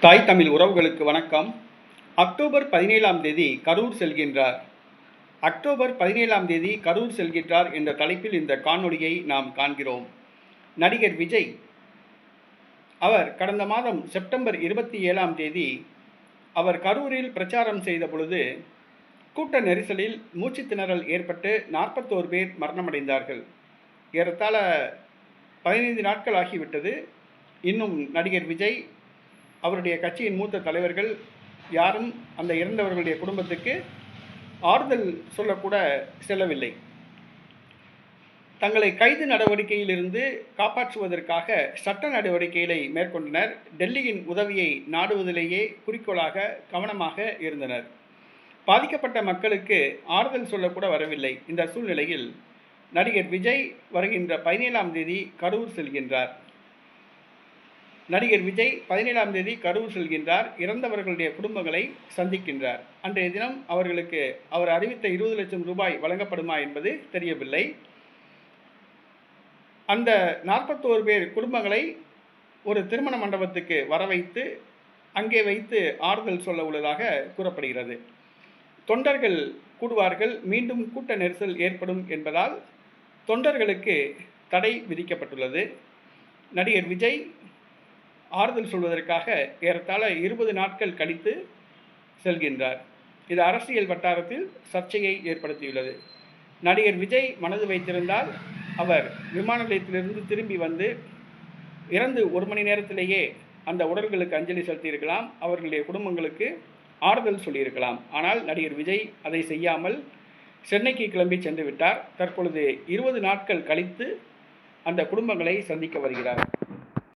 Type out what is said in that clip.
தாய் தமிழ் உறவுகளுக்கு வணக்கம். அக்டோபர் 17ஆம் தேதி கரூர் செல்கின்றார். அக்டோபர் 17ஆம் தேதி கரூர் செல்கின்றார் என்ற தலைப்பில் இந்த காணொளியை நாம் காண்கிறோம். நடிகர் விஜய் அவர் கடந்த மாதம் செப்டம்பர் 27ஆம் தேதி அவர் கரூரில் பிரச்சாரம் செய்த பொழுது கூட்ட நெரிசலில் மூச்சு திணறல் ஏற்பட்டு 41 பேர் மரணமடைந்தார்கள். ஏறத்தாழ 15 நாட்கள் ஆகிவிட்டது. இன்னும் நடிகர் விஜய் அவருடைய கட்சியின் மூத்த தலைவர்கள் யாரும் அந்த இறந்தவர்களுடைய குடும்பத்துக்கு ஆறுதல் சொல்லக்கூட செல்லவில்லை. தங்களை கைது நடவடிக்கையிலிருந்து காப்பாற்றுவதற்காக சட்ட நடவடிக்கைகளை மேற்கொண்டனர். டெல்லியின் உதவியை நாடுவதிலேயே குறிக்கோளாக கவனமாக இருந்தனர். பாதிக்கப்பட்ட மக்களுக்கு ஆறுதல் சொல்லக்கூட வரவில்லை. இந்த சூழ்நிலையில் நடிகர் விஜய் வருகின்ற 17ஆம் தேதி கரூர் செல்கின்றார். நடிகர் விஜய் 17ஆம் தேதி கரூர் செல்கின்றார். இறந்தவர்களுடைய குடும்பங்களை சந்திக்கின்றார். அன்றைய தினம் அவர்களுக்கு அவர் அறிவித்த 20 லட்சம் ரூபாய் வழங்கப்படுமா என்பது தெரியவில்லை. அந்த 41 பேர் குடும்பங்களை ஒரு திருமண மண்டபத்துக்கு வர வைத்து அங்கே வைத்து ஆறுதல் சொல்ல உள்ளதாக கூறப்படுகிறது. தொண்டர்கள் கூடுவார்கள். மீண்டும் கூட்ட நெரிசல் ஏற்படும் என்பதால் தொண்டர்களுக்கு தடை விதிக்கப்பட்டுள்ளது. நடிகர் விஜய் ஆறுதல் சொல்வதற்காக ஏறத்தாழ 20 நாட்கள் கழித்து செல்கின்றார். இது அரசியல் வட்டாரத்தில் சர்ச்சையை ஏற்படுத்தியுள்ளது. நடிகர் விஜய் மனது வைத்திருந்தால் அவர் விமான நிலையத்திலிருந்து திரும்பி வந்து இறந்து 1 மணி நேரத்திலேயே அந்த உடல்களுக்கு அஞ்சலி செலுத்தியிருக்கலாம். அவர்களுடைய குடும்பங்களுக்கு ஆறுதல் சொல்லியிருக்கலாம். ஆனால் நடிகர் விஜய் அதை செய்யாமல் சென்னைக்கு கிளம்பி சென்று விட்டார். தற்பொழுது 20 நாட்கள் கழித்து அந்த குடும்பங்களை சந்திக்க வருகிறார்.